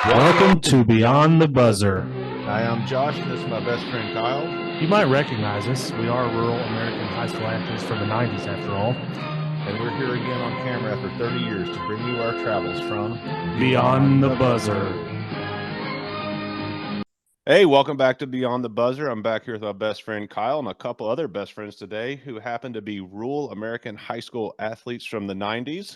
Welcome to Beyond the Buzzer. Hi, I'm Josh, and this is my best friend Kyle. You might recognize us. We are rural American high school athletes from the 90s, after all. And we're here again on camera after 30 years to bring you our travels from Beyond the Buzzer. Hey, welcome back to Beyond the Buzzer. I'm back here with my best friend Kyle and a couple other best friends today who happen to be rural American high school athletes from the 90s.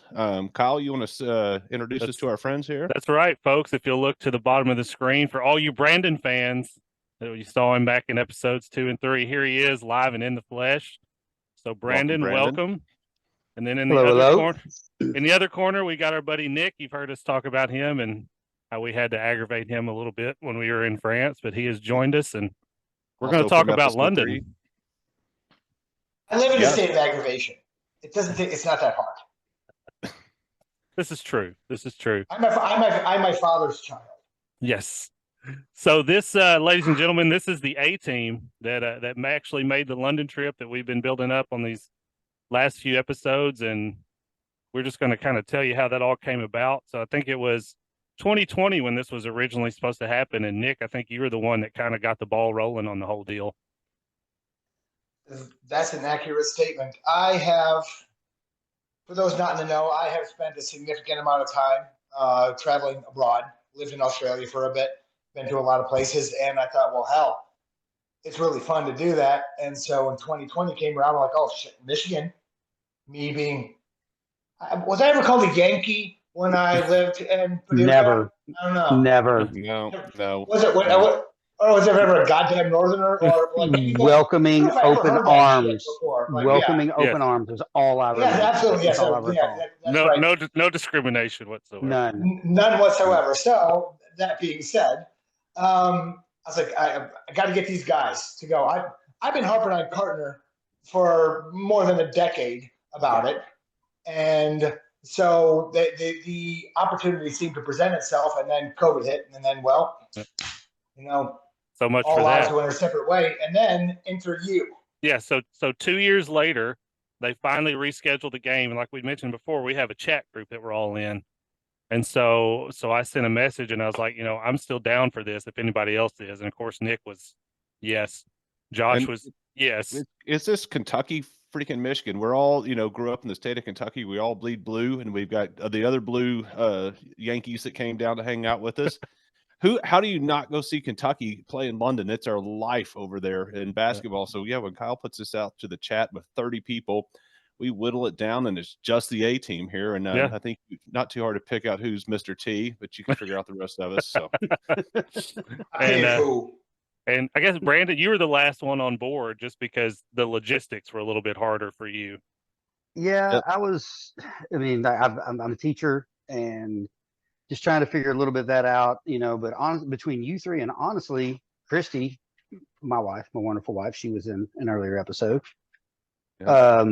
Kyle, you want to introduce us to our friends here? That's right, folks. If you'll look to the bottom of the screen, for all you Brandon fans, you saw him back in episodes 2 and 3. Here he is, live and in the flesh. So, Brandon, welcome. And then in the other corner, we got our buddy Nick. You've heard us talk about him and how we had to aggravate him a little bit when we were in France, but he has joined us, and we're going to talk about London. I live in a state of aggravation. It's not that hard. This is true. I'm my father's child. Yes. So this, ladies and gentlemen, this is the A team that actually made the London trip that we've been building up on these last few episodes, and we're just going to kind of tell you how that all came about. So I think it was 2020 when this was originally supposed to happen, and Nick, I think you were the one that kind of got the ball rolling on the whole deal. That's an accurate statement. I have, for those not in the know, I have spent a significant amount of time traveling abroad, lived in Australia for a bit, been to a lot of places, and I thought, well, hell, it's really fun to do that. And so when 2020 came around, I'm like, oh, shit, Michigan. Me being, was I ever called a Yankee when I lived in Purdue? Never. I don't know. Never. No. Was it? Or was there ever a goddamn Northerner? Or like welcoming open arms. Like, open arms is all I remember. Yes, absolutely. Yes, No discrimination whatsoever. None whatsoever. So that being said, I was like, I got to get these guys to go. I've been harping on Cartner for more than a decade about it, and so the opportunity seemed to present itself, and then COVID hit, and then so much all for lives that. went a separate way, and then enter you. Yeah. So 2 years later, they finally rescheduled the game, and like we mentioned before, we have a chat group that we're all in. And so I sent a message and I was like, I'm still down for this if anybody else is. And of course, Nick was yes. Josh was yes. It's this Kentucky freaking Michigan. We're all, grew up in the state of Kentucky. We all bleed blue, and we've got the other blue Yankees that came down to hang out with us. How do you not go see Kentucky play in London? It's our life over there in basketball. So yeah, when Kyle puts this out to the chat with 30 people, we whittle it down, and it's just the A team here. And I think not too hard to pick out who's Mr. T, but you can figure out the rest of us. So, and I guess Brandon, you were the last one on board just because the logistics were a little bit harder for you. Yeah, yep. I'm a teacher and just trying to figure a little bit of that out, but between you three and honestly, Christy, my wife, my wonderful wife, she was in an earlier episode. Yeah.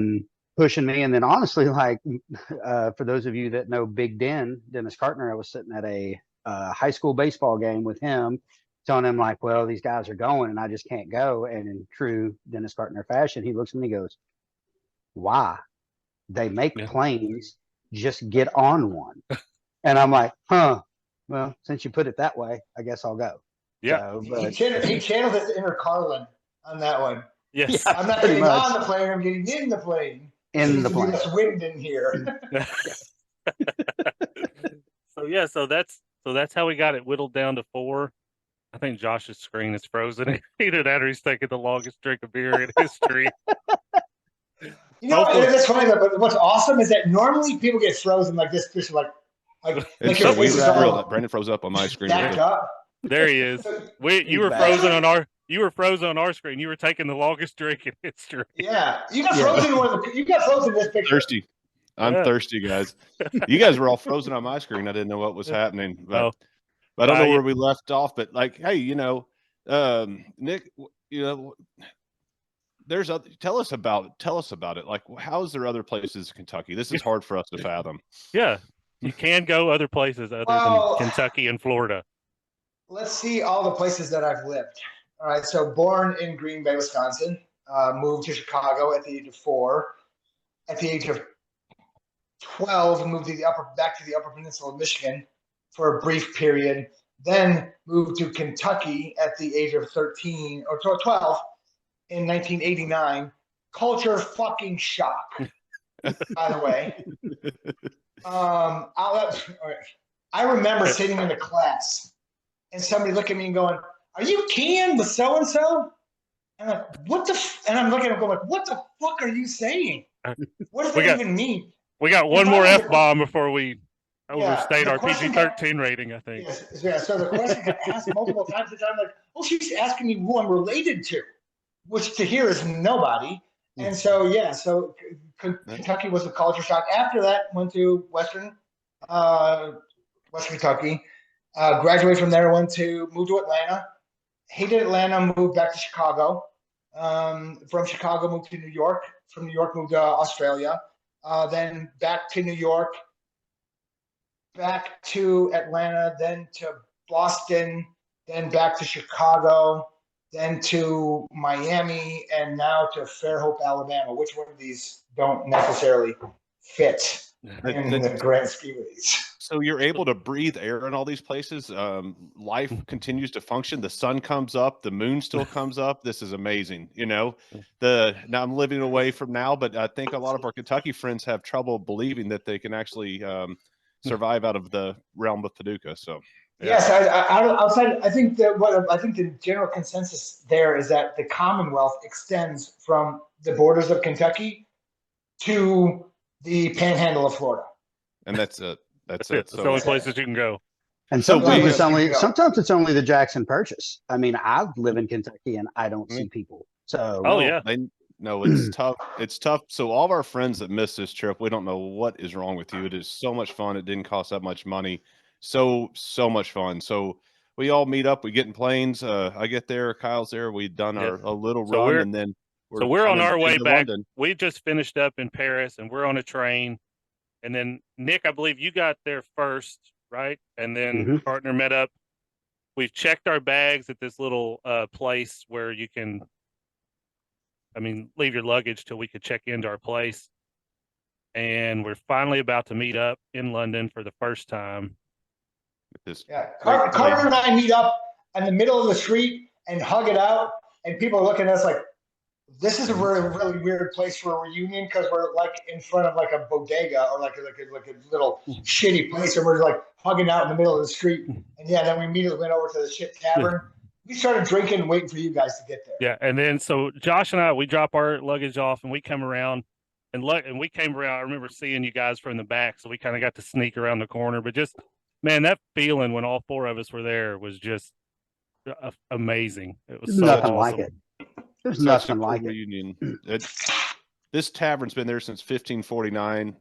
Pushing me, and then honestly, for those of you that know Big Dennis Cartner, I was sitting at a high school baseball game with him, telling him well, these guys are going, and I just can't go. And in true Dennis Cartner fashion, he looks at me and goes, "Why? They make planes. Just get on one." And I'm like, "Huh? Well, since you put it that way, I guess I'll go." Yeah, he channeled his inner Carlin on that one. Yes, I'm not getting on the plane. I'm getting in the plane. In the plane. There's wind in here. So that's how we got it whittled down to 4. I think Josh's screen is frozen. Either that or he's taking the longest drink of beer in history. That's funny. But what's awesome is that normally people get frozen like this. Just like your face is real. Brandon froze up on my screen. There he is. You were frozen on our. You were frozen on our screen. You were taking the longest drink in history. Yeah, you got frozen. You got frozen in this picture. Thirsty. I'm thirsty, guys. You guys were all frozen on my screen. I didn't know what was happening. But I don't know where we left off. But hey, Nick, tell us about it. How is there other places in Kentucky? This is hard for us to fathom. Yeah, you can go other places other than Kentucky and Florida. Let's see all the places that I've lived. All right, so born in Green Bay, Wisconsin, moved to Chicago at the age of 4. At the age of 12, moved to back to the Upper Peninsula of Michigan for a brief period. Then moved to Kentucky at the age of 13 or 12 in 1989. Culture fucking shock, by the way. I remember sitting in the class and somebody looked at me and going, "Are you Ken with so and so?" And I'm like, "What the?" And I'm looking at him going, like, "What the fuck are you saying? What does that even mean?" We got one more F-bomb before we overstate the our question PG-13 rating, I think. Yes, yeah. So the question got asked multiple times, and I'm like, "Oh, she's asking me who I'm related to," which to hear is nobody. And so yeah, so Kentucky was a culture shock. After that, went to Western Kentucky. Graduated from there, moved to Atlanta. Hated Atlanta, moved back to Chicago. From Chicago, moved to New York. From New York, moved to Australia. Then back to New York, back to Atlanta, then to Boston, then back to Chicago, then to Miami, and now to Fairhope, Alabama. Which one of these don't necessarily fit in the grand scheme of these? So you're able to breathe air in all these places. Life continues to function. The sun comes up, the moon still comes up. This is amazing. Now I'm living away from now, but I think a lot of our Kentucky friends have trouble believing that they can actually survive out of the realm of Paducah. So yes, outside, I think the general consensus there is that the Commonwealth extends from the borders of Kentucky to the Panhandle of Florida, and that's it. That's it. That's the only places you can go. And sometimes it's only the Jackson Purchase. I mean, I live in Kentucky and I don't see people. So no, it's tough. It's tough. So all of our friends that missed this trip, we don't know what is wrong with you. It is so much fun. It didn't cost that much money. So much fun. So we all meet up. We get in planes. I get there. Kyle's there. We've done a little run, and then we're on our way back. London. We just finished up in Paris, and we're on a train. And then Nick, I believe you got there first, right? And then partner met up. We've checked our bags at this little place where you can, leave your luggage till we could check into our place. And we're finally about to meet up in London for the first time. Carter and I meet up in the middle of the street and hug it out, and people are looking at us like, this is a really, really weird place for a reunion because we're like in front of like a bodega or like a little shitty place, and we're like hugging out in the middle of the street. And then we immediately went over to the shit tavern. We started drinking and waiting for you guys to get there. Yeah, and then so Josh and I, we drop our luggage off and we come around, and we came around. I remember seeing you guys from the back, so we kind of got to sneak around the corner. But just man, that feeling when all four of us were there was just amazing. It was so nothing awesome. like it. There's nothing like reunion. This tavern's been there since 1549.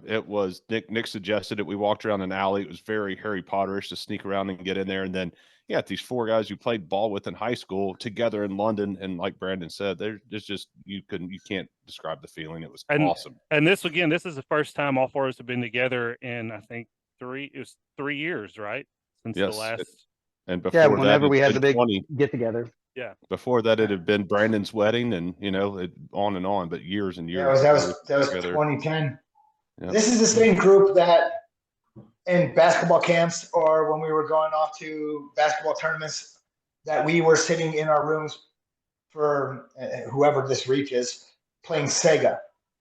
It was Nick suggested it. We walked around an alley. It was very Harry Potterish to sneak around and get in there. And then these four guys you played ball with in high school together in London. And like Brandon said, there's just you can't describe the feeling. It was awesome. And this is the first time all four of us have been together in I think 3 years, right? Since the last. And before whenever we had the big 20. get together. Yeah. Before that, it had been Brandon's wedding, and on and on, but years and years. That was 2010. Yep. This is the same group that in basketball camps or when we were going off to basketball tournaments that we were sitting in our rooms for whoever this reaches playing Sega.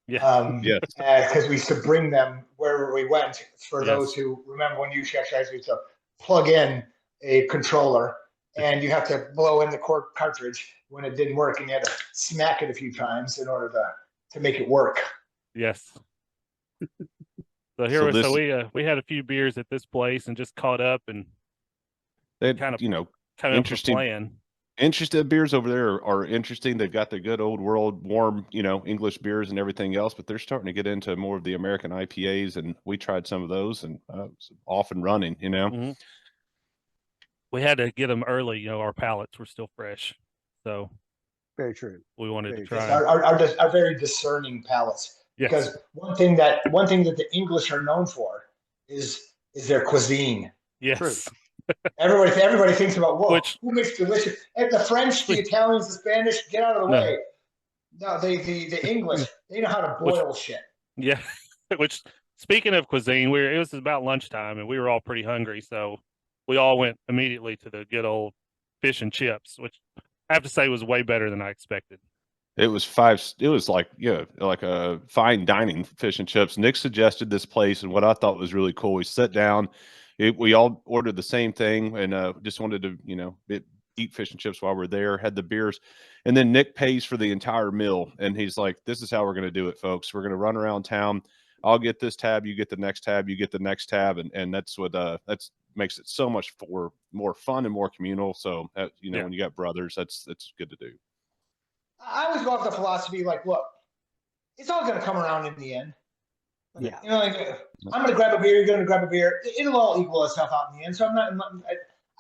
Because we used to bring them wherever we went. For those who remember when you actually used to plug in a controller. And you have to blow in the cork cartridge when it didn't work, and you had to smack it a few times in order to make it work. Yes. We had a few beers at this place and just caught up and kind of interesting plan. Interesting beers over there are interesting. They've got the good old world warm, English beers and everything else, but they're starting to get into more of the American IPAs, and we tried some of those and it's off and running. Mm-hmm. We had to get them early. Our palates were still fresh. So very true. We wanted to try our very discerning palates. Yes. Because one thing that the English are known for is their cuisine. Yes. True. Everybody thinks about who makes delicious. And the French, the Italians, the Spanish, get out of the way. No, the English, they know how to boil shit. Yeah. Which speaking of cuisine, it was about lunchtime and we were all pretty hungry, so we all went immediately to the good old fish and chips, which I have to say was way better than I expected. It was like, like a fine dining fish and chips. Nick suggested this place, and what I thought was really cool, we sat down, we all ordered the same thing, and just wanted to, eat fish and chips while we're there, had the beers, and then Nick pays for the entire meal, and he's like, "This is how we're going to do it, folks. We're going to run around town. I'll get this tab, you get the next tab, you get the next tab," and that's what that's makes it so much more fun and more communal. So when you got brothers, that's good to do. I always go off the philosophy like, look, it's all going to come around in the end. Yeah. I'm going to grab a beer. You're going to grab a beer. It'll all equal itself out in the end. So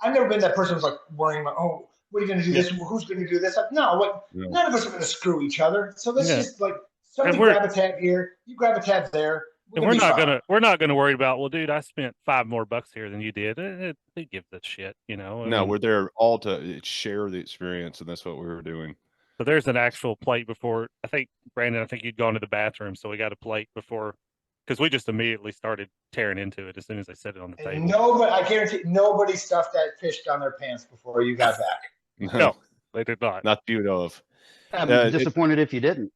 I've never been that person who's like worrying about, oh, what are you going to do this? Who's going to do this? No, none of us are going to screw each other. So let's just like somebody grab a tab here, you grab a tab there. And we're not gonna worry about, well, dude, I spent $5 more here than you did. Who gives a shit, No, we're there all to share the experience, and that's what we were doing. So there's an actual plate before. I think Brandon, you'd gone to the bathroom, so we got a plate before, because we just immediately started tearing into it as soon as I set it on the table. I guarantee nobody stuffed that fish down their pants before you got back. No, they did not. Not you know of. I'm disappointed if you didn't.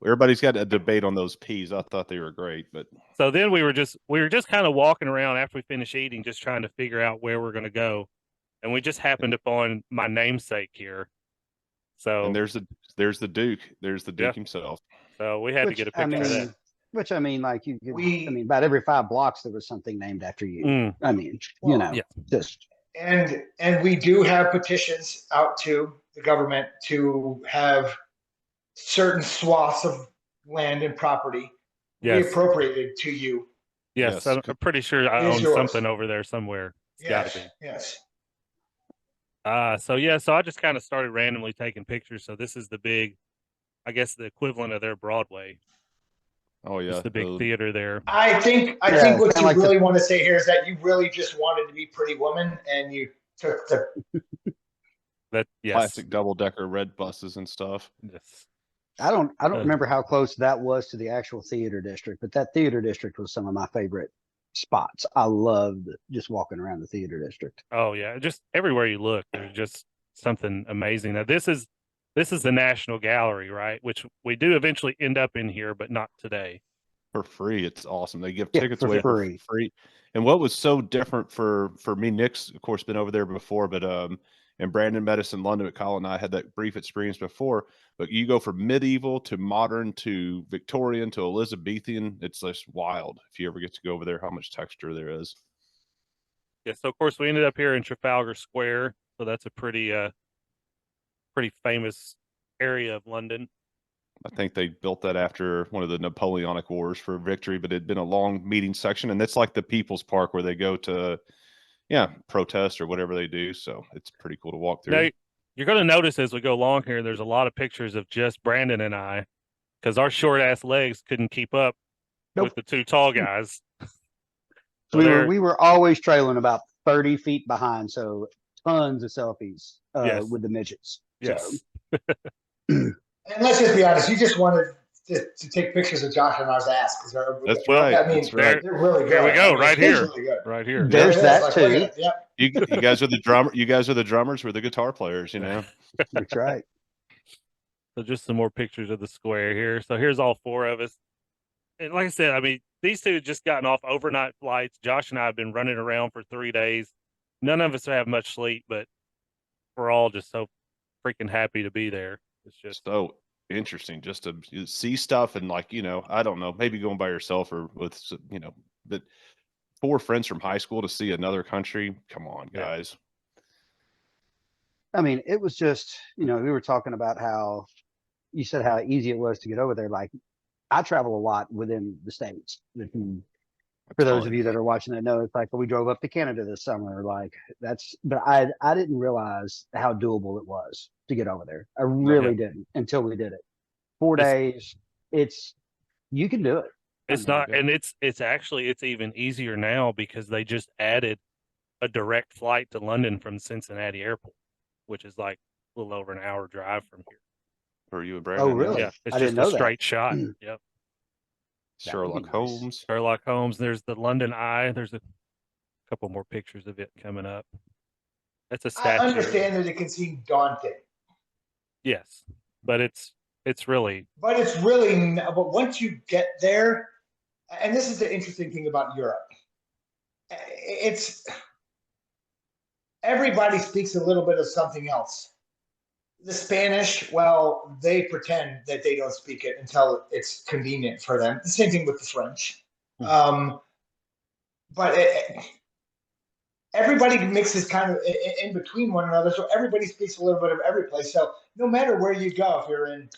Everybody's got a debate on those peas. I thought they were great, but so then we were just kind of walking around after we finished eating, just trying to figure out where we're going to go, and we just happened upon my namesake here. So and there's the Duke. There's the Duke himself. So we had to get a picture of that. Which like about every 5 blocks there was something named after you. Just. And we do have petitions out to the government to have certain swaths of land and property reappropriated to you. Yes, I'm pretty sure I own something over there somewhere. It's got to be. Yes. So I just kind of started randomly taking pictures. So this is the big, I guess, the equivalent of their Broadway. Oh yeah, it's the big theater there. I think what you really want to say here is that you really just wanted to be Pretty Woman, and you took the plastic double-decker red buses and stuff. Yes. I don't remember how close that was to the actual theater district, but that theater district was some of my favorite spots. I loved just walking around the theater district. Oh yeah, just everywhere you look, there's just something amazing. Now this is the National Gallery, right? Which we do eventually end up in here, but not today. For free. It's awesome. They give tickets away for free. And what was so different for me, Nick's of course been over there before, but and Brandon met us in London, but Kyle and I had that brief experience before. But you go from medieval to modern to Victorian to Elizabethan. It's just wild if you ever get to go over there, how much texture there is. Yeah, so of course we ended up here in Trafalgar Square. So that's a pretty famous area of London. I think they built that after one of the Napoleonic Wars for victory, but it had been a long meeting section, and that's like the People's Park where they go to protest or whatever they do. So it's pretty cool to walk through. Now, you're going to notice as we go along here, there's a lot of pictures of just Brandon and I, because our short ass legs couldn't keep up with the 2 tall guys. So we were always trailing about 30 feet behind. So tons of selfies with the midgets. Yes. So. And let's just be honest, you just wanted to take pictures of Josh and I's ass. That's right. I mean, they're really good. There we go, right here. Really right here. There's that too. Yep. You guys are the drummer. You guys are the drummers. We're the guitar players. That's right. So just some more pictures of the square here. So here's all 4 of us. And like I said, I mean, these 2 had just gotten off overnight flights. Josh and I have been running around for 3 days. None of us have much sleep, but we're all just so freaking happy to be there. It's just so interesting just to see stuff and I don't know, maybe going by yourself or with, but 4 friends from high school to see another country. Come on, guys. I mean, it was just, we were talking about how you said how easy it was to get over there. Like I travel a lot within the States. For those of you that are watching that know, it's like, we drove up to Canada this summer. But I didn't realize how doable it was to get over there. I really didn't until we did it. 4 days. You can do it. It's not, and it's even easier now because they just added a direct flight to London from Cincinnati Airport, which is like a little over an hour drive from here. For you and Brandon? Oh, really? Yeah, it's just a straight shot. Yep. Sherlock Holmes. Sherlock Holmes. There's the London Eye. There's a couple more pictures of it coming up. That's a I statue. understand that it can seem daunting, Yes, but it's really but it's really. But once you get there, and this is the interesting thing about Europe, it's everybody speaks a little bit of something else. The Spanish, well, they pretend that they don't speak it until it's convenient for them. The same thing with the French. But everybody mixes kind of in between one another, so everybody speaks a little bit of every place. So no matter where you go, if you're in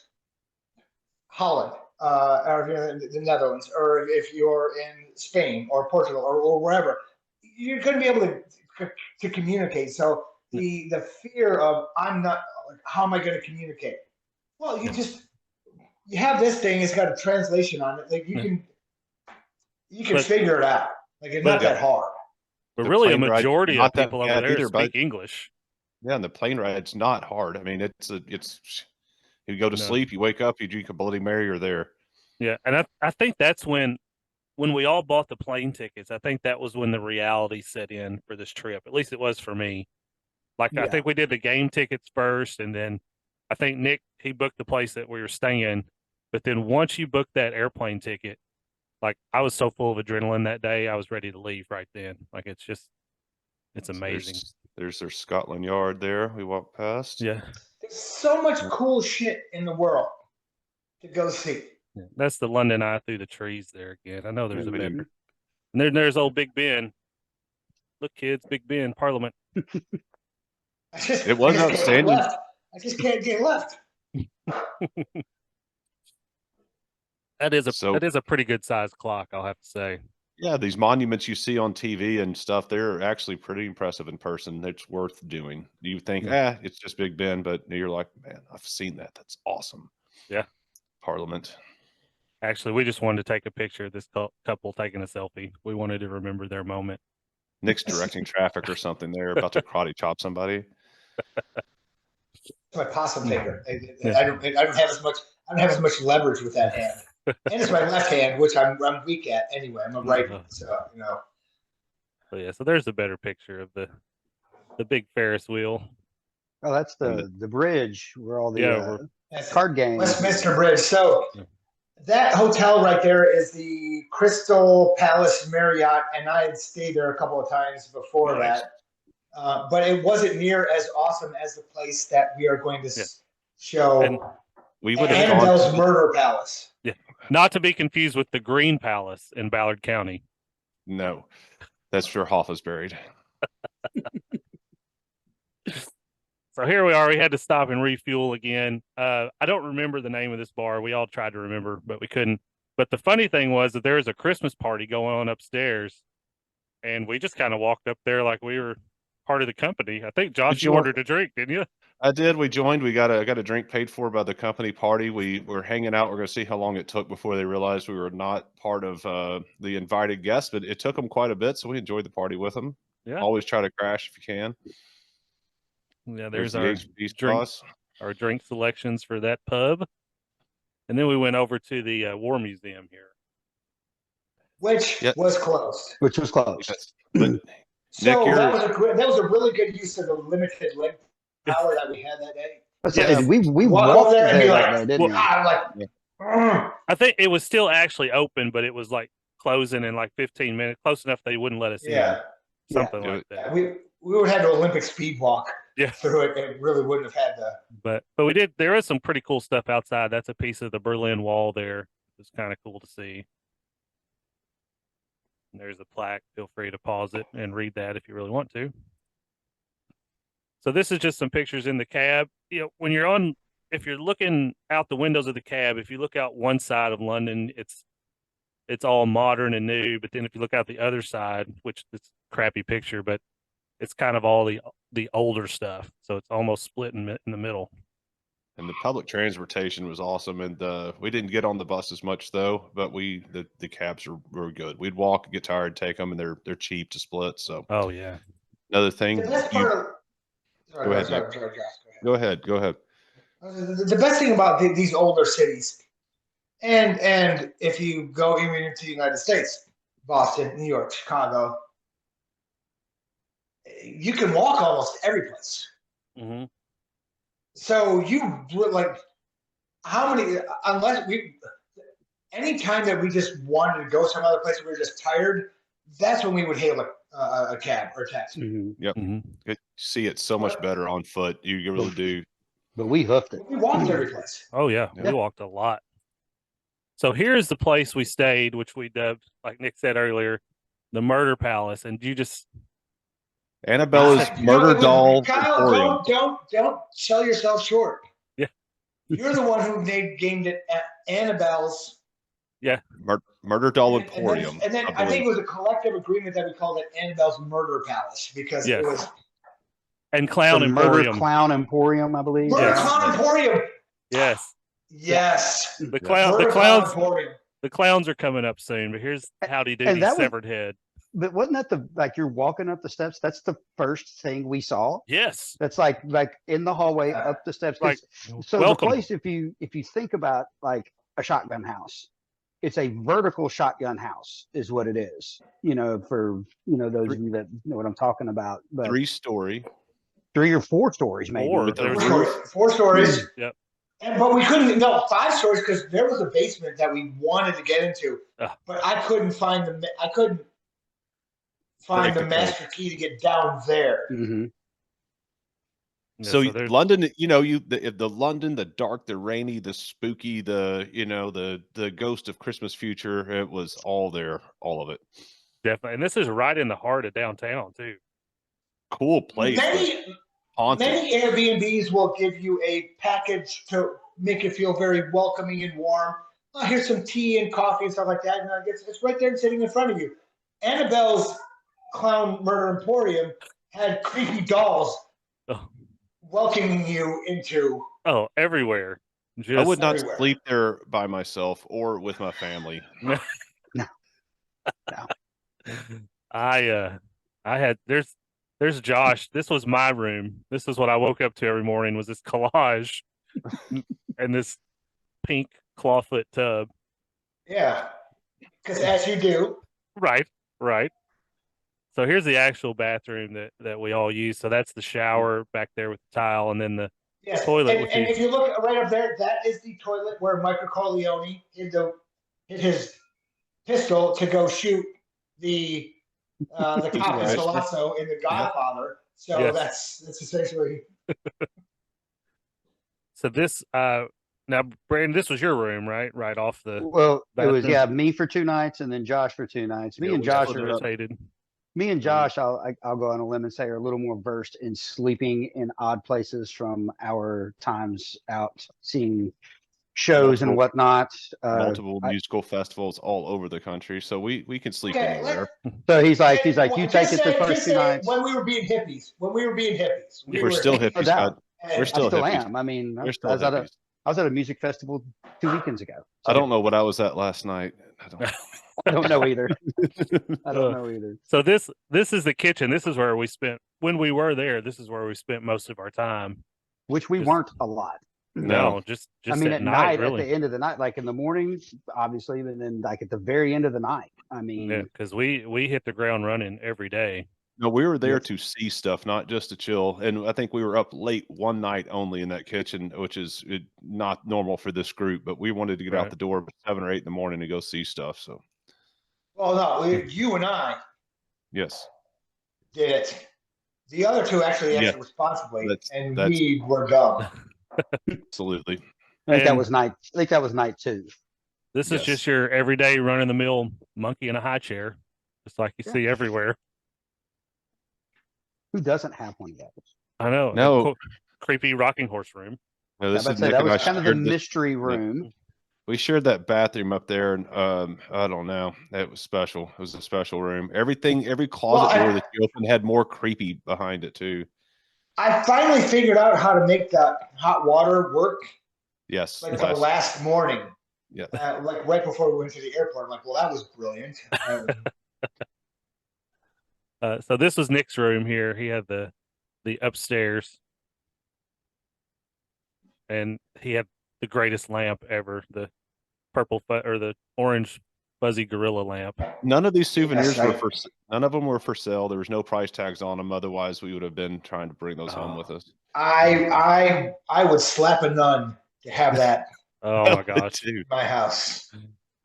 Holland, or if you're in the Netherlands, or if you're in Spain or Portugal or wherever, you're going to be able to communicate. So the fear of I'm not, like, how am I going to communicate? Well, you have this thing. It's got a translation on it. Like you can figure it out. Like it's not that hard. But The really, a plane ride, majority not of that people over bad there either, speak but- English. Yeah, and the plane ride's not hard. I mean, it's you go to No. sleep, you wake up, you drink a Bloody Mary, you're there. Yeah, and I think that's when we all bought the plane tickets. I think that was when the reality set in for this trip. At least it was for me. Like I Yeah. think we did the game tickets first, and then I think Nick he booked the place that we were staying. But then once you booked that airplane ticket, like I was so full of adrenaline that day, I was ready to leave right then. Like it's amazing. There's their Scotland Yard there. We walked past. Yeah. There's so much cool shit in the world to go see. Yeah, that's the London Eye through the trees there again. I know there's a we better. didn't- And there's old Big Ben. Look, kids, Big Ben, Parliament. It was I just can't get outstanding. left. I just can't get left. That is So- a pretty good sized clock, I'll have to say. Yeah, these monuments you see on TV and stuff, they're actually pretty impressive in person. It's worth doing. You think, it's just Big Ben, but you're like, man, I've seen that. That's awesome. Yeah. Parliament. Actually, we just wanted to take a picture of this couple taking a selfie. We wanted to remember their moment. Nick's directing traffic or something there, about to karate chop somebody. My possum finger. Yeah. I don't have as much leverage with that hand. And it's my left hand, which I'm weak at anyway. I'm a right, so you know. So yeah, so there's a better picture of the big Ferris wheel. Oh, that's the bridge where all the That's card games. Westminster Bridge. So that hotel right there is the Crystal Palace Marriott, and I had stayed there a couple of times before Nice. that. But it wasn't near as awesome as the place that we are going to show. And we would have Annabelle's gone. Murder Palace. Not to be confused with the Green Palace in Ballard County. No, that's where Hoff is buried. So here we are. We had to stop and refuel again. I don't remember the name of this bar. We all tried to remember, but we couldn't. But the funny thing was that there was a Christmas party going on upstairs, and we just kind of walked up there like we were part of the company. I think Josh, you ordered a drink, didn't you? I did. We joined. I got a drink paid for by the company party. We were hanging out. We're going to see how long it took before they realized we were not part of the invited guests, but it took them quite a bit. So we enjoyed the party with them. Yeah. Always try to crash if you can. Yeah, there's the our HB drink, sauce. our drink selections for that pub. And then we went over to the War Museum here. Which Yep. was closed. which was closed. Yes. But So Nick, that was a really good use of the limited leg power that we had that day. And we Walk walked over there and be there like, that day, didn't we? I'm like, "Ugh." I think it was still actually open, but it was like closing in like 15 minutes, close enough they wouldn't let us Yeah. in. Something Yeah. like that. We would have had to Olympic speed walk Yeah. through it. It really wouldn't have had the. But we did. There is some pretty cool stuff outside. That's a piece of the Berlin Wall there. It's kind of cool to see. And there's a plaque. Feel free to pause it and read that if you really want to. So this is just some pictures in the cab. You know, when you're on, if you're looking out the windows of the cab, if you look out one side of London, it's all modern and new. But then if you look out the other side, which it's a crappy picture, but it's kind of all the older stuff. So it's almost split in the middle. And the public transportation was awesome. And we didn't get on the bus as much though, but the cabs were good. We'd walk, get tired, take them, and they're cheap to split. So Oh yeah. another thing. The best part of. Sorry, Go ahead, sorry, Nick. sorry, Josh, Go ahead. Go ahead. The best thing about these older cities, and if you go even into the United States, Boston, New York, Chicago, you can walk almost every place. Hmm. So you were like, how many? Any time that we just wanted to go some other place, we were just tired. That's when we would hail a cab or a taxi. Mhm. Hmm. See it so much better on foot. You really do. But we hoofed it. We walked every place. Oh yeah, we walked a lot. So here's the place we stayed, which we dubbed, like Nick said earlier, the Murder Palace. And you just Annabella's You know, Murder it was- Doll Kyle, Emporium. don't sell yourself short. Yeah. You're the one who named it Annabelle's. Murder Doll And then- Emporium. And then I think it was a collective agreement that we called it Annabelle's Murder Palace because Yes. it was and Clown The Murder Emporium. Clown Emporium, I believe. Murder Yes. Clown Emporium. Yes, Yes. the Murder clowns, Clown Emporium. the clowns are coming up soon. But here's Howdy And Doody's that was- severed head. But wasn't that the like you're walking up the steps? That's the first thing we saw. Yes, That's like in the hallway up the steps. 'Cause- so welcome. the place, if you think about like a shotgun house, it's a vertical shotgun house, is what it is. For those of you that know what I'm talking about. But 3-story. 3 or 4 stories, maybe. Four. With the There was roof. 4 stories. Yep. But we couldn't. No, 5 stories because there was a basement that we wanted to get into, but I couldn't find the Break the code. master key to get down there. Hmm. Yeah, So there's- London, the London, the dark, the rainy, the spooky, the ghost of Christmas future. It was all there, all of it. definitely, and this is right in the heart of downtown too. Cool place. but haunted. Many Airbnbs will give you a package to make you feel very welcoming and warm. Oh, here's some tea and coffee and stuff like that, and it's right there sitting in front of you. Annabelle's Clown Murder Emporium had creepy dolls Oh. welcoming you into. Oh, everywhere. I would not everywhere. sleep there by myself or with my family. I had there's Josh. This was my room. This is what I woke up to every morning was this collage and this pink clawfoot tub. Yeah, because as you do. Right. So here's the actual bathroom that we all use. So that's the shower back there with the tile, and then the Yes. toilet And, with and the- if you look right up there, that is the toilet where Michael Corleone hid his pistol to go shoot the cop in Right. Salazzo in The Godfather. So Yes. that's essentially. So this now Brandon, this was your room, right? Right off the Well, it was bathroom. me for 2 nights and then Josh for 2 nights. Me Yeah, and we Josh split are it up. rotated. Me and Josh, I'll go on a limb and say, are a little more versed in sleeping in odd places from our times out seeing shows and Multiple- whatnot. Multiple musical festivals all over the country, so we can sleep Okay, anywhere. So he's like, you Just take it the say- first just 2 say nights. when we were being hippies. We We're still No hippies. doubt. Scott. and- We're I still still hippies. am. I mean, We're I still was hippies. I was at a music festival 2 weekends ago. I don't know what I was at last night. I don't. I don't know either. I don't know either. So this is the kitchen. This is where we spent when we were there. This is where we spent most of our time. Which we Just- weren't a lot. No. just I mean, at at night, really. at the end of the night, like in the morning, obviously, but then like at the very end of the night. I mean, Yeah, because we hit the ground running every day. No, we were there Yes. to see stuff, not just to chill. And I think we were up late one night only in that kitchen, which is not normal for this group. But we wanted to get out Right. the door at 7 or 8 in the morning to go see stuff. So Well, no, you and I yes, did it. The other two actually Yeah. acted responsibly, and that's- we were dumb. absolutely. I think that And- was night. I think that was night 2. This Yes. is just your everyday run of the mill monkey in a high chair, just like you Yeah. see everywhere. Who doesn't have one of those? I know. No. Creepy rocking horse room. No, I this was about is to say, Nick that and I was kind of the shared this- mystery room. We shared that bathroom up there, and I don't know. It was special. It was a special room. Every closet Well, door that you opened had more creepy behind it too. I finally figured out how to make that hot water work Yes, like the last- last morning. yeah. Like right before we went to the airport. I'm like, well, that was brilliant. So this was Nick's room here. He had the upstairs, and he had the greatest lamp ever. The purple or the orange fuzzy gorilla lamp. None of these souvenirs Yes, were for. None of them were for sale. There was no price tags on them. Otherwise, we would have been trying to bring those home with us. I would slap a nun to have that Oh my gosh. Dude. in my house.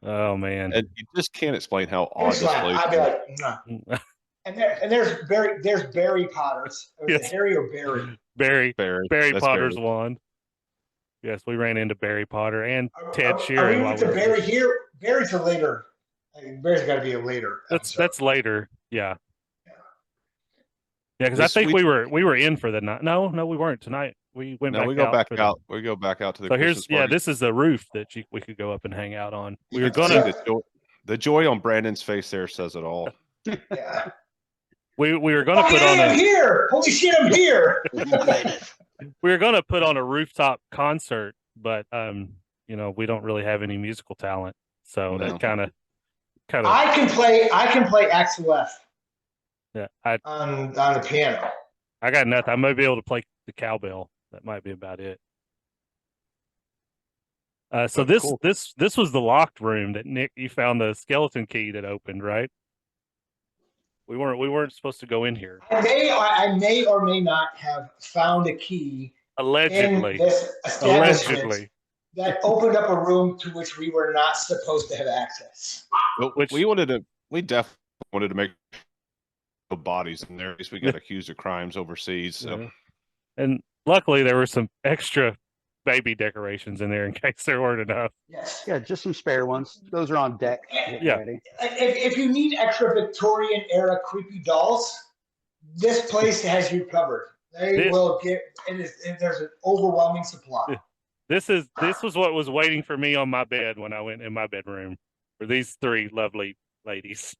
Oh man. And you just can't explain how odd Just this slap. place I'd be is. like, nah. And there's Barry Potters. Or is it Yes. Harry or Barry? Barry That's Potter's Barry. wand. Yes, we ran into Barry Potter and Ted Are Sheeran. we while with the we were there. Barry here? Barry's a later. Barry's got to be a later. That's later. Yeah. Yeah, because I This think week- we were in for the night. No, we weren't tonight. We went No, back we go out back for the- out. We go back out to the. So here's Christmas party. this is the roof that we could go up and hang out on. We You were can see gonna the joy on Brandon's face there says it all. Yeah. we were gonna Oh, put yeah, on I'm a here. Holy shit, I'm here. we were gonna put on a rooftop concert, but we don't really have any musical talent, so No. that kind of I can play Axel F yeah. I on the piano. I got nothing. I might be able to play the cowbell. That might be about it. So Oh, this cool. this was the locked room that Nick, you found the skeleton key that opened, right? We weren't supposed to go in here. I may or may not have found a key Allegedly. in this establishment Allegedly. that opened up a room to which we were not supposed to have access. But Which- we definitely wanted to make no bodies in there. At least we got accused of crimes overseas. So Yeah. And luckily there were some extra baby decorations in there in case there weren't enough. Yes. Yeah, just some spare ones. Those are on deck. getting Yeah. ready. If you need extra Victorian era creepy dolls, this place has you covered. They This- will get. There's an overwhelming supply. This was what was waiting for me on my bed when I went in my bedroom for these three lovely ladies.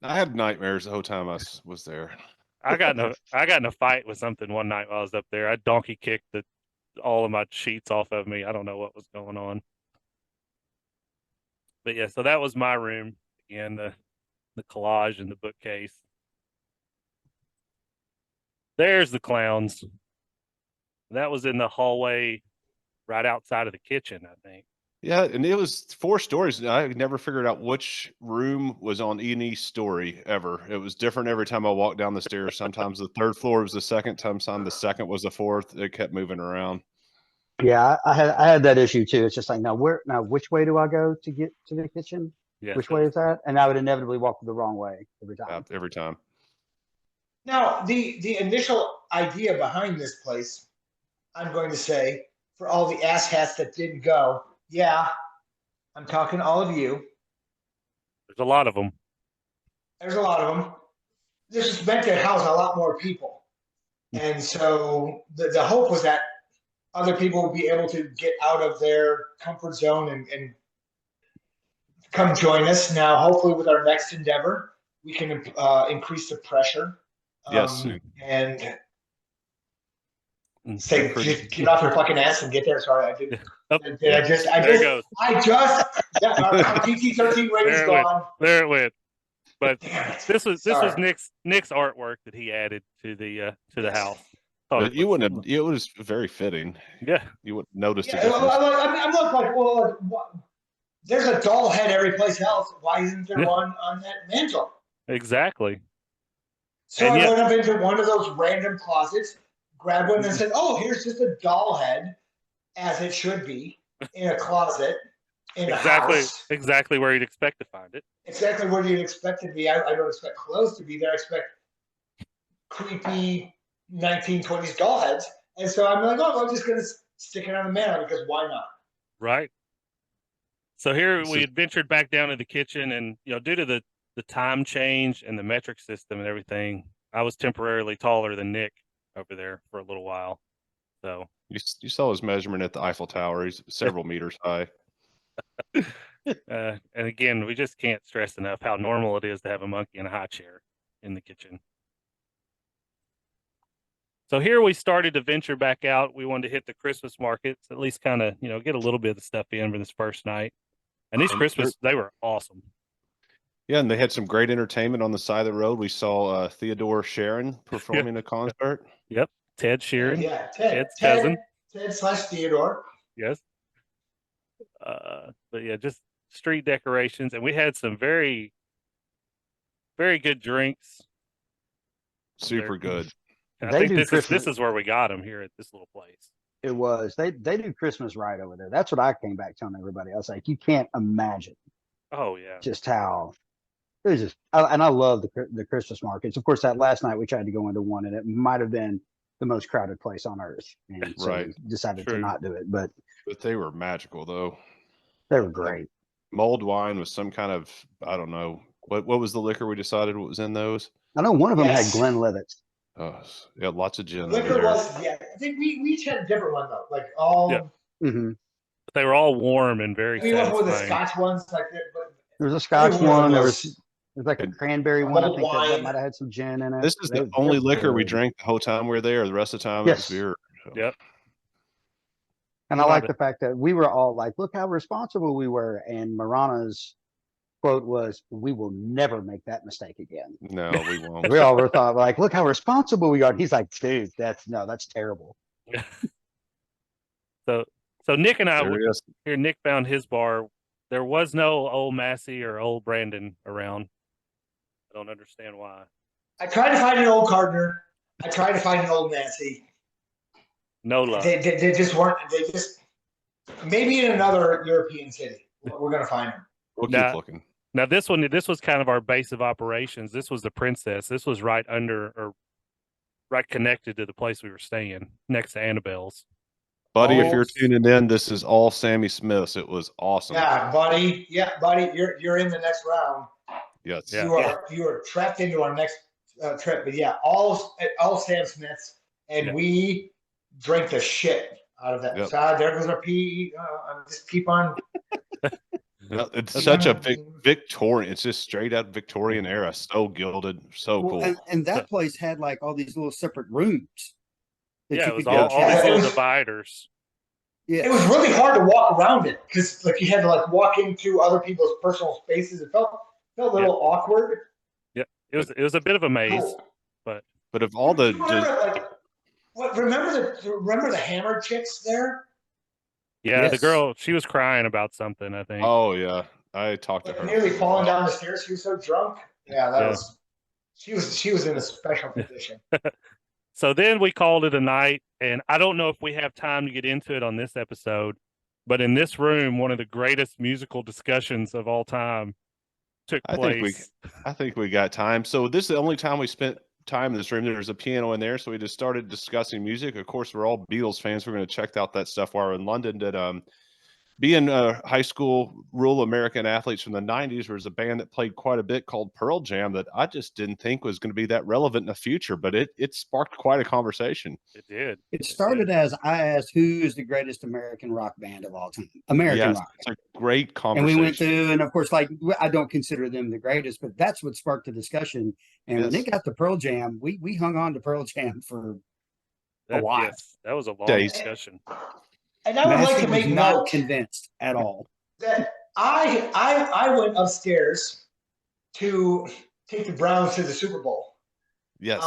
I had nightmares the whole time I was there. I got in a fight with something one night while I was up there. I donkey kicked all of my sheets off of me. I don't know what was going on. But yeah, so that was my room. Again, the collage and the bookcase. There's the clowns. That was in the hallway right outside of the kitchen, I think. Yeah, and it was 4 stories. And I never figured out which room was on any story ever. It was different every time I walked down the stairs. Sometimes the 3rd floor was the second, sometimes the second was the 4th. It kept moving around. Yeah, I had that issue too. It's just like now which way do I go to get to the kitchen? Yeah. Which way is that? And I would inevitably walk the wrong way every time. Every time. Now, the initial idea behind this place, I'm going to say, for all the asshats that didn't go, yeah, I'm talking to all of you. There's a lot of them. There's a lot of them. This is meant to house a lot more people. And so the hope was that other people would be able to get out of their comfort zone and come join us. Now, hopefully with our next endeavor, we can increase the pressure. Yes. And Mm. say, just get off your fucking ass and get there. Sorry, I did. Oh, I there it just, goes. our PG-13 rating's There it went. gone. There it went. But Damn it. this was Sorry. Nick's artwork that he added to the Yes. house. Thought But it you was- wouldn't have, it was very fitting. Yeah. You wouldn't notice the Yeah, difference. I'm not like, well, what? There's a doll head every place else. Why isn't there Yeah. one on that mantle? Exactly. So And I yet- went up into one of those random closets, grabbed one, and said, "Oh, here's just a doll head, as it should be, in a closet in a house. Exactly where you'd expect to find it. Exactly where you'd expect it to be. I don't expect clothes to be there. I expect creepy 1920s doll heads. And so I'm like, oh, I'm just gonna stick it on the mantle because why not? Right. So here This we is- had ventured back down to the kitchen, and due to the time change and the metric system and everything, I was temporarily taller than Nick over there for a little while. So You saw his measurement at the Eiffel Tower. He's several meters high. and again, we just can't stress enough how normal it is to have a monkey in a high chair in the kitchen. So here we started to venture back out. We wanted to hit the Christmas markets, at least kind of, get a little bit of the stuff in for this first night. And these And Christmas, they were awesome. Yeah, and they had some great entertainment on the side of the road. We saw Theodore Sharon performing a concert. Ted Sheeran, Yeah, Ted. Ted's cousin. Ted / Theodore. Yes. But yeah, just street decorations, and we had some very, very good drinks. Super good. I They think do this Christmas. is where we got them here at this little place. It was. They do Christmas right over there. That's what I came back telling everybody. I was like, you can't imagine Oh yeah, just how it was just. And I love the Christmas markets. Of course, that last night we tried to go into one, and it might have been the most crowded place on earth, and so Right. we decided True. to not do it. But But they were magical though. they were great. Mulled wine with some kind of, I don't know, what was the liquor we decided what was in those? I know one of them Yes. had Glenlivet. Yeah, lots of gin over Liquor there. was, yeah. I think we each had a different one though. Like all, Yeah. Mm-hmm. but they were all warm and very we went with the satisfying. Scotch ones, like that. But There was a Scotch every one of one. There those- was like a And- cranberry one. I Mulled think that wine. might have had some gin in it. This is the They only were liquor we good. drank the whole time we were there. The rest of the time Yes. it was beer. Yep. And I Love like it. the fact that we were all like, look how responsible we were. And Marana's quote was, we will never make that mistake again. No, we won't. We all were thought like, look how responsible we are. And he's like, dude, that's terrible. So Nick and I There it is. here. Nick found his bar. There was no old Massey or old Brandon around. I don't understand why. I tried to find an old Gardner. I tried to find an old Nancy. No luck. They just weren't. They just maybe in another European city. We're gonna find them. We'll Nah. keep looking. Now this was kind of our base of operations. This was the Princess. This was right under or right connected to the place we were staying, next to Annabelle's. Buddy, if you're Oh. tuning in, this is all Sammy Smith's. It was awesome. Yeah, buddy. Yeah, buddy. You're in the next round. Yes. Yeah. You are trapped into our next trip. But yeah, all Sam Smiths, and Yeah. we drank the shit out of that. Yep. So, there goes our PE. Just keep on. Yeah, it's That's such a Victorian. It's just straight out Victorian era. So gilded. So Well, cool. and that place had like all these little separate rooms. that Yeah, you it was could all, go all check these out. little Yeah. dividers. Yeah. It was really hard to walk around it because like you had to like walk into other people's personal spaces. It felt a little awkward. It was a bit of a maze. Cool. But of all the You remember, like, remember the hammer chicks there? Yeah, the Yes. girl, she was crying about something, I think. oh yeah, I talked to Like her. nearly falling down the stairs. She was so drunk. Yeah, that Yeah. was. She was in a special position. So then we called it a night, and I don't know if we have time to get into it on this episode, but in this room, one of the greatest musical discussions of all time took I think place. I think we got time. So this is the only time we spent time in this room. There's a piano in there, so we just started discussing music. Of course, we're all Beatles fans. We're going to check out that stuff while we're in London. That being high school rural American athletes from the 90s, there was a band that played quite a bit called Pearl Jam that I just didn't think was going to be that relevant in the future, but it sparked quite a conversation. It did. It started as I asked, who is the greatest American rock band of all time? American Yes, rock. it's a great And conversation. we went through, and of course, like I don't consider them the greatest, but that's what sparked the discussion. And when Yes. it got to Pearl Jam, we hung on to Pearl Jam for That, lot. yes, that was a long Days. discussion. And I would like Massey to make was not note convinced at all. that I went upstairs to take the Browns to the Super Bowl. Yes.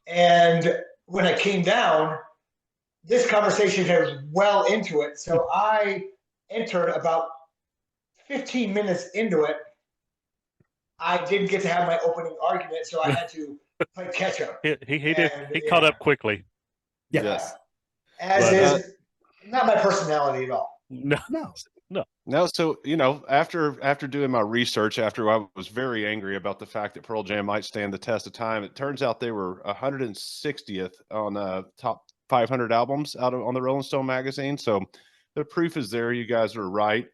And when I came down, this conversation was well into it. So I entered about 15 minutes into it. I didn't get to have my opening argument, so I had to play catch up. He And, caught yeah. up quickly. Yeah. Yes. As But, is not my personality at all. No, No. No, so after doing my research, after I was very angry about the fact that Pearl Jam might stand the test of time, it turns out they were 160th on top 500 albums on the Rolling Stone magazine. So the proof is there. You guys are right,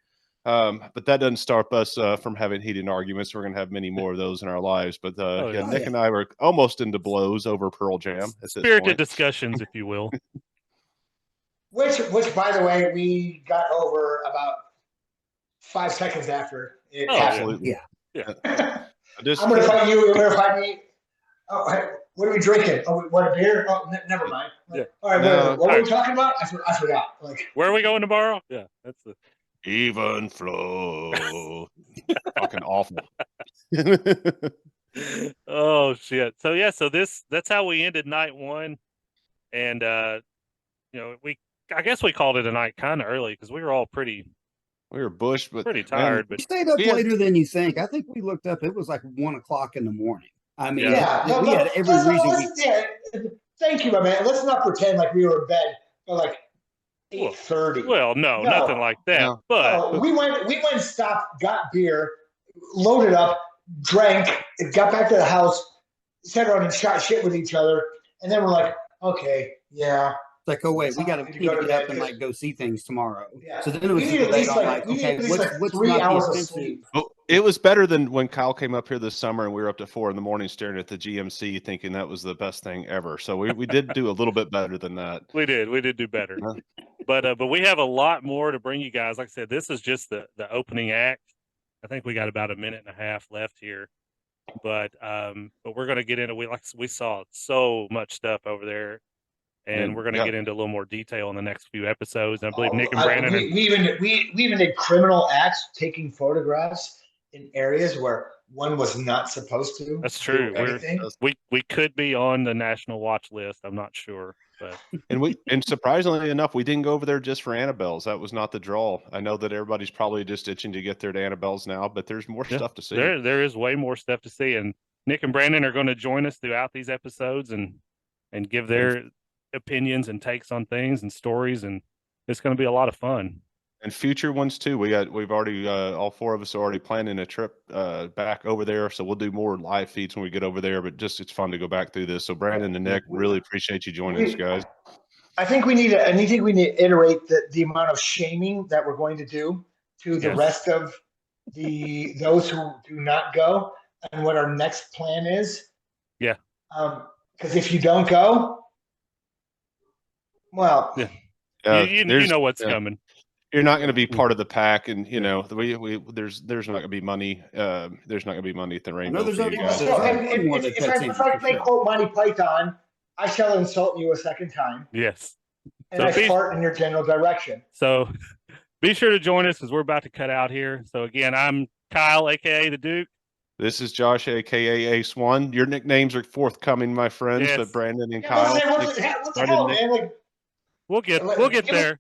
but that doesn't stop us from having heated arguments. We're going to have many more of those in our lives. But Oh, yeah, yeah. Nick and I were almost into blows over Pearl Jam. At this spirited point. discussions, if you will. Which, by the way, we got over about 5 seconds after it Oh, happened. Absolutely. Yeah. I just- I'm going to fight you. You're going to fight me. Oh, hey, what are we drinking? Oh, we want a beer? Oh, never mind. Yeah. All right, No. what were we talking about? I forgot. Like, Where are we going tomorrow? Yeah, that's the Even flow. Fucking awful. oh shit. So yeah, that's how we ended night one. And I guess we called it a night kind of early because we were all pretty We were bushed, but Pretty man, tired, We but stayed up we had- later than you think. I think we looked up. It was like 1 o'clock in the morning. I mean, Yeah. Yeah, we had every reason. thank you, my man. Let's not pretend like we were in bed at like Well, 8:30. well, no, nothing like that. No. But No, we went, stopped, got beer, loaded up, drank, got back to the house, sat around and shot shit with each other, and then we're like, okay, yeah. It's like, oh wait, we got to Need to need go to to get up bed and 'cause- like go see things tomorrow. Yeah. So then it was We a need at debate least on like, like, we need okay, at least what's like 3 not the hours of offensive? sleep. Well, it was better than when Kyle came up here this summer and we were up to 4 a.m. staring at the GMC thinking that was the best thing ever. So we did do a little bit better than that. we did do better. Yeah. But we have a lot more to bring you guys. Like I said, this is just the opening act. I think we got about a minute and a half left here. But we're going to get into we saw so much stuff over there, and we're going to Yeah. get into a little more detail in the next few episodes. And I believe Nick and Brandon. We even did criminal acts, taking photographs in areas where one was not supposed to. That's do true. anything. We could be on the national watch list. I'm not sure, but And surprisingly enough, we didn't go over there just for Annabelle's. That was not the draw. I know that everybody's probably just itching to get there to Annabelle's now, but there's more Yeah, stuff to see. there is way more stuff to see. And Nick and Brandon are going to join us throughout these episodes and give their opinions and takes on things and stories, and it's going to be a lot of fun. And future ones too. We've already all 4 of us are already planning a trip back over there. So we'll do more live feeds when we get over there. But just it's fun to go back through this. So Brandon and Nick, really appreciate you joining us, guys. I think we need to iterate the amount of shaming that we're going to do to the Yes. rest of those who do not go, and what our next plan is. Yeah. Because if you don't go, well, Yeah. You know what's yeah. coming. You're not going to be part of the pack, and you know there's not going to be money. There's not going to be money at the Rainbow. there's for you already- guys. there's so already- if, more if, that if, cuts I, in, if I for may sure. quote Monty Python, I shall insult you a second time, Yes. and So I be- fart in your general direction. So be sure to join us as we're about to cut out here. So again, I'm Kyle, aka the Duke. This is Josh, aka Ace One. Your nicknames are forthcoming, my friends. Yes. But Brandon and Yeah, Kyle. what the hell, Brandon, Nick- man? Like, We'll get Give us- there.